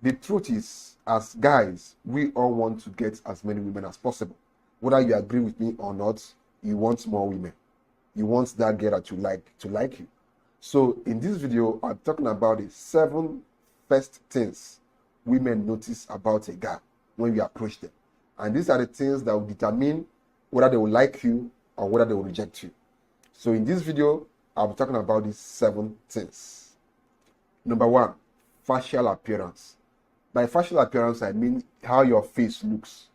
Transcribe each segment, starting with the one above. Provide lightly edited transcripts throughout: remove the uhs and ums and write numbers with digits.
The truth is, as guys, we all want to get as many women as possible. Whether you agree with me or not, you want more women. You want that girl that you like to like you. So in this video, I'm talking about the 7 first things women notice about a guy when you approach them. And these are the things that will determine whether they will like you or whether they will reject you. So in this video, I'll be talking about these 7 things. Number 1, facial appearance. By facial appearance, I mean how your face looks.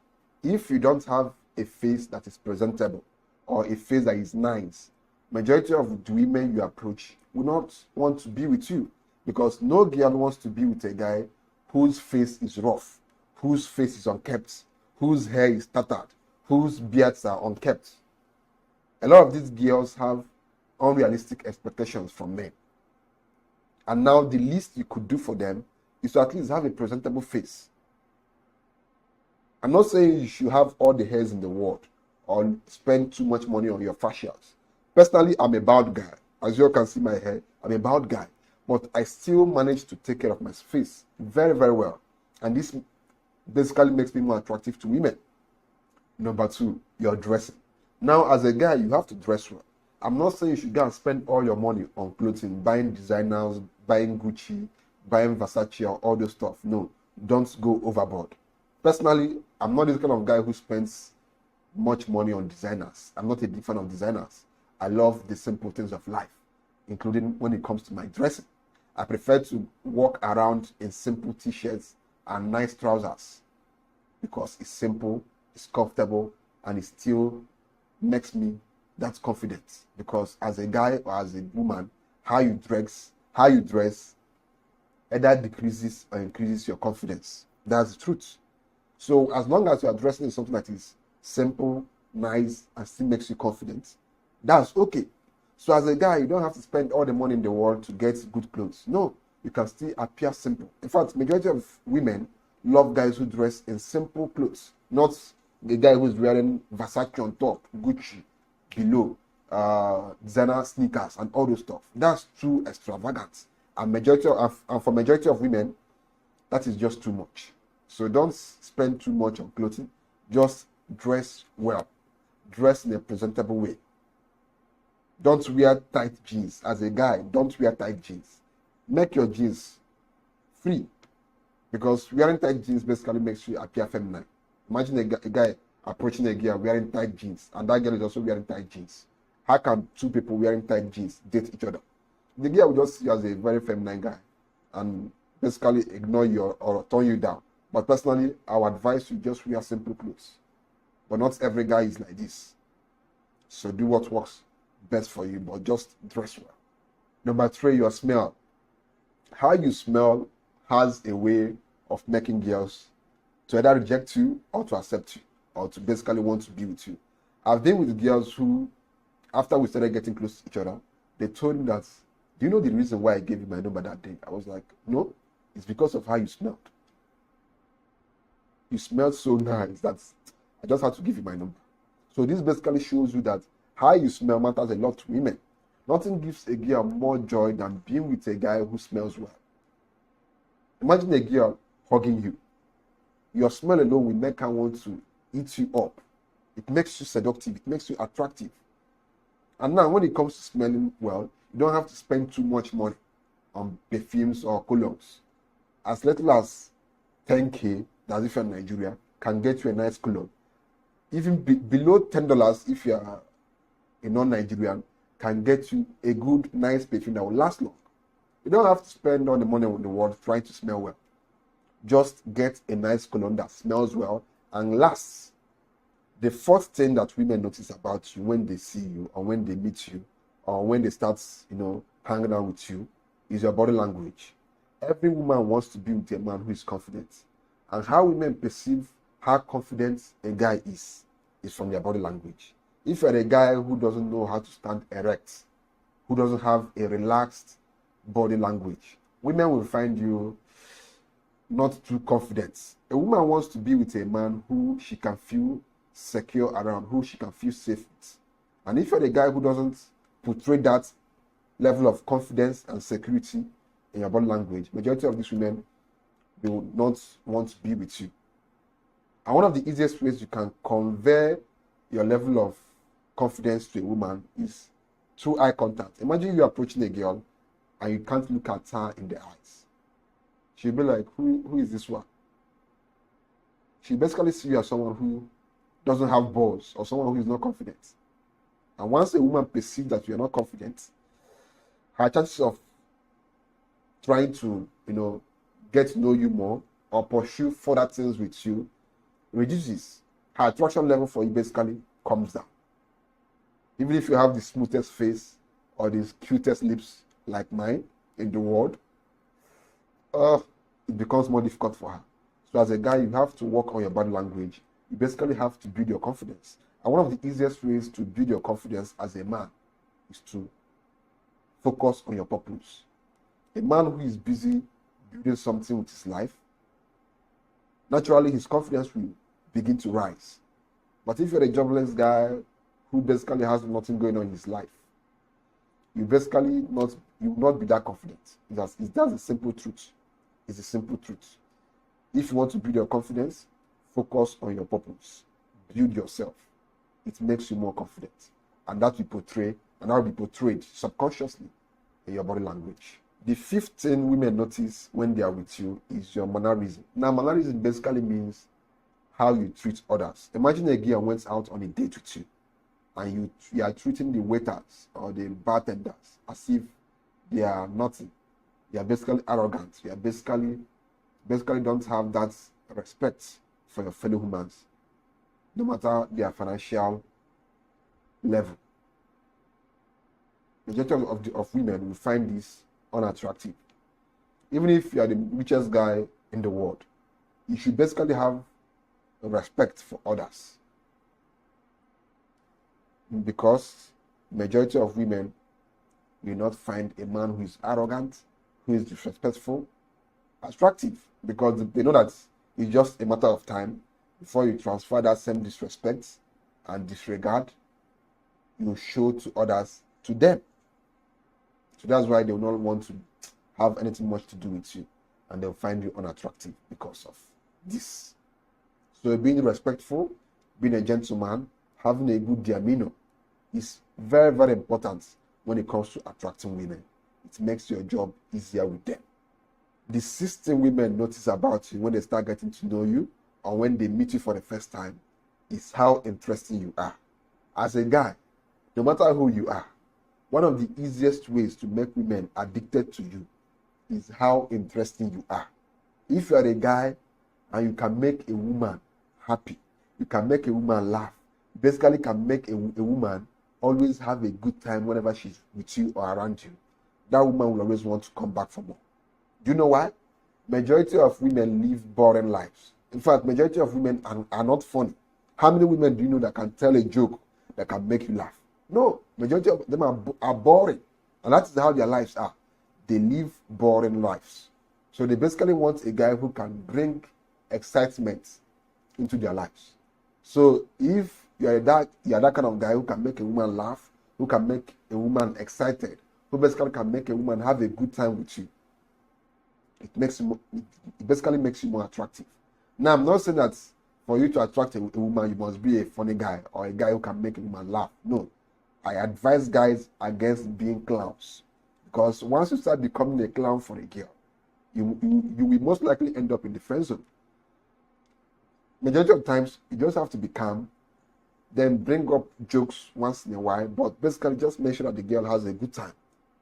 If you don't have a face that is presentable or a face that is nice, majority of the women you approach will not want to be with you, because no girl wants to be with a guy whose face is rough, whose face is unkempt, whose hair is tattered, whose beards are unkempt. A lot of these girls have unrealistic expectations from men. And now the least you could do for them is to at least have a presentable face. I'm not saying you should have all the hairs in the world or spend too much money on your facials. Personally, I'm a bald guy. As you can see my hair, I'm a bald guy. But I still manage to take care of my face very, very well. And this basically makes me more attractive to women. Number 2, your dressing. Now, as a guy, you have to dress well. I'm not saying you should go and spend all your money on clothing, buying designers, buying Gucci, buying Versace, or all those stuff. No, don't go overboard. Personally, I'm not this kind of guy who spends much money on designers. I'm not a big fan of designers. I love the simple things of life, including when it comes to my dressing. I prefer to walk around in simple t-shirts and nice trousers because it's simple, it's comfortable, and it still makes me that confident. Because as a guy or as a woman, how you dress either decreases or increases your confidence. That's the truth. So as long as you are dressing in something that is simple, nice, and still makes you confident, that's okay. So as a guy, you don't have to spend all the money in the world to get good clothes. No, you can still appear simple. In fact, majority of women love guys who dress in simple clothes, not the guy who's wearing Versace on top, Gucci below, designer sneakers and all those stuff. That's too extravagant. And for majority of women, that is just too much. So don't spend too much on clothing. Just dress well. Dress in a presentable way. Don't wear tight jeans. As a guy, don't wear tight jeans. Make your jeans free. Because wearing tight jeans basically makes you appear feminine. Imagine a guy approaching a girl wearing tight jeans, and that girl is also wearing tight jeans. How can 2 people wearing tight jeans date each other? The girl will just see you as a very feminine guy and basically ignore you or turn you down. But personally, I would advise you just wear simple clothes. But not every guy is like this. So do what works best for you, but just dress well. Number 3, your smell. How you smell has a way of making girls to either reject you or to accept you or to basically want to be with you. I've been with girls who, after we started getting close to each other, they told me that, do you know the reason why I gave you my number that day? I was like, no, it's because of how you smelled. You smelled so nice that I just had to give you my number. So this basically shows you that how you smell matters a lot to women. Nothing gives a girl more joy than being with a guy who smells well. Imagine a girl hugging you. Your smell alone will make her want to eat you up. It makes you seductive. It makes you attractive. And now when it comes to smelling well, you don't have to spend too much money on perfumes or colognes. As little as 10K, that's if you're in Nigeria, can get you a nice cologne. Even below $10, if you're a non-Nigerian, can get you a good, nice perfume that will last long. You don't have to spend all the money in the world trying to smell well. Just get a nice cologne that smells well and lasts. The 4th thing that women notice about you when they see you or when they meet you or when they start, hanging out with you is your body language. Every woman wants to be with a man who is confident. And how women perceive how confident a guy is from their body language. If you're a guy who doesn't know how to stand erect, who doesn't have a relaxed body language, women will find you not too confident. A woman wants to be with a man who she can feel secure around, who she can feel safe with. And if you're a guy who doesn't portray that level of confidence and security in your body language, majority of these women they will not want to be with you. And one of the easiest ways you can convey your level of confidence to a woman is through eye contact. Imagine you approaching a girl and you can't look at her in the eyes. She'll be like, who is this one? She basically see you as someone who doesn't have balls or someone who is not confident. And once a woman perceives that you are not confident, her chances of trying to, get to know you more or pursue further things with you reduces. Her attraction level for you basically comes down. Even if you have the smoothest face or the cutest lips like mine in the world, it becomes more difficult for her. So as a guy, you have to work on your body language. You basically have to build your confidence. And one of the easiest ways to build your confidence as a man is to focus on your purpose. A man who is busy building something with his life, naturally his confidence will begin to rise. But if you're a jobless guy who basically has nothing going on in his life, you will not be that that's a simple truth. It's a simple truth. If you want to build your confidence, focus on your purpose. Build yourself. It makes you more confident. And that will be portrayed subconsciously in your body language. The fifth thing women notice when they are with you is your mannerism. Now, mannerism basically means how you treat others. Imagine a girl went out on a date with you and you are treating the waiters or the bartenders as if they are nothing. You are basically arrogant. You are basically don't have that respect for your fellow humans, no matter their financial level. The majority of women will find this unattractive. Even if you are the richest guy in the world, you should basically have respect for others. Because majority of women will not find a man who is arrogant, who is disrespectful, attractive, because they know that it's just a matter of time before you transfer that same disrespect and disregard you show to others to them. So that's why they will not want to have anything much to do with you, and they'll find you unattractive because of this. So being respectful, being a gentleman, having a good demeanor is very, very important when it comes to attracting women. It makes your job easier with them. The sixth thing women notice about you when they start getting to know you or when they meet you for the first time is how interesting you are. As a guy, no matter who you are, one of the easiest ways to make women addicted to you is how interesting you are. If you are a guy and you can make a woman happy, you can make a woman laugh, you basically can make a woman always have a good time whenever she's with you or around you, that woman will always want to come back for more. Do you know why? Majority of women live boring lives. In fact, majority of women are not funny. How many women do you know that can tell a joke that can make you laugh? No, majority of them are boring. And that is how their lives are. They live boring lives. So they basically want a guy who can bring excitement into their lives. So if you are that kind of guy who can make a woman laugh, who can make a woman excited, who basically can make a woman have a good time with you, it basically makes you more attractive. Now, I'm not saying that for you to attract a woman, you must be a funny guy or a guy who can make a woman laugh. No. I advise guys against being clowns. Because once you start becoming a clown for a girl, you will most likely end up in the friend zone. Majority of times, you just have to be calm, then bring up jokes once in a while, but basically just make sure that the girl has a good time.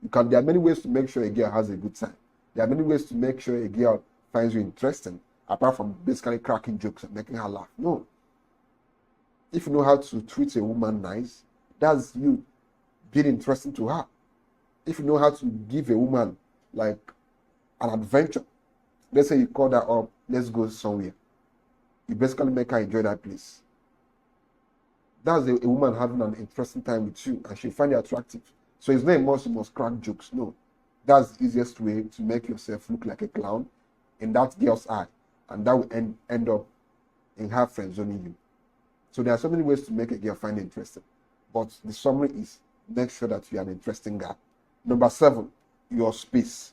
There are many ways to make sure a girl has a good time. There are many ways to make sure a girl finds you interesting, apart from basically cracking jokes and making her laugh. No. If you know how to treat a woman nice, that's you being interesting to her. If you know how to give a woman like an adventure, let's say you call her up, let's go somewhere. You basically make her enjoy that place. That's a woman having an interesting time with you and she find it attractive. So it's not a must you must crack jokes. No. That's the easiest way to make yourself look like a clown in that girl's eye. And that will end up in her friend zoning you. So there are so many ways to make a girl find it interesting. But the summary is make sure that you are an interesting guy. Number 7, your space.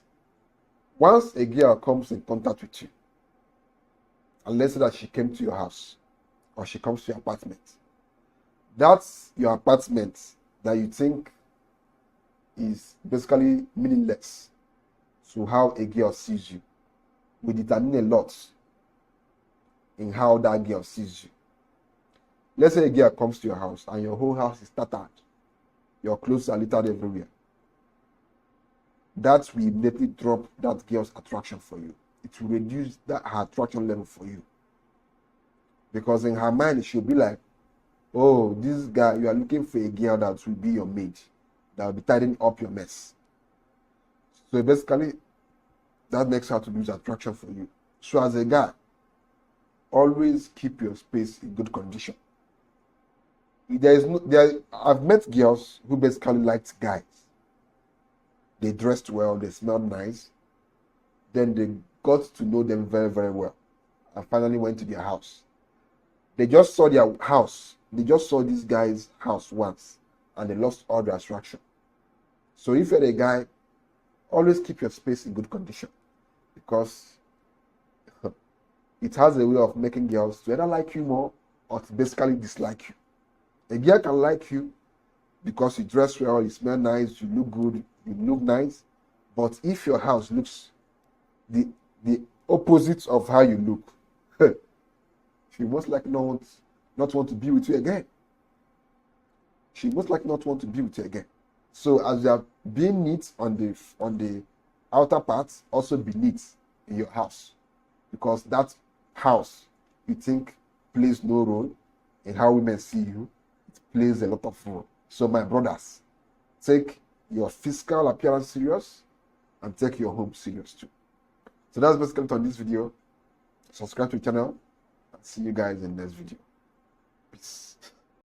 Once a girl comes in contact with you, and let's say that she came to your house or she comes to your apartment. That's your apartment that you think is basically meaningless to how a girl sees you will determine a lot in how that girl sees you. Let's say a girl comes to your house and your whole house is tattered. Your clothes are littered everywhere. That will immediately drop that girl's attraction for you. It will reduce her attraction level for you. Because in her mind, she'll be like, oh, this guy, you are looking for a girl that will be your maid, that will be tidying up your mess. So basically, that makes her to lose attraction for you. So as a guy, always keep your space in good condition. I've met girls who basically liked guys. They dressed well, they smelled nice. Then they got to know them very, very well. And finally went to their house. They just saw their house. They just saw this guy's house once. And they lost all their attraction. So if you're a guy, always keep your space in good condition. Because it has a way of making girls to either like you more or to basically dislike you. A girl can like you because you dress well, you smell nice, you look good, you look nice. But if your house looks the opposite of how you look, she most likely not want to be with you again. She most likely not want to be with you again. So as you are being neat on the outer part, also be neat in your house. Because that house you think plays no role in how women see you, it plays a lot of role. So my brothers, take your physical appearance serious and take your home serious too. So that's basically it on this video. Subscribe to the channel and see you guys in the next video.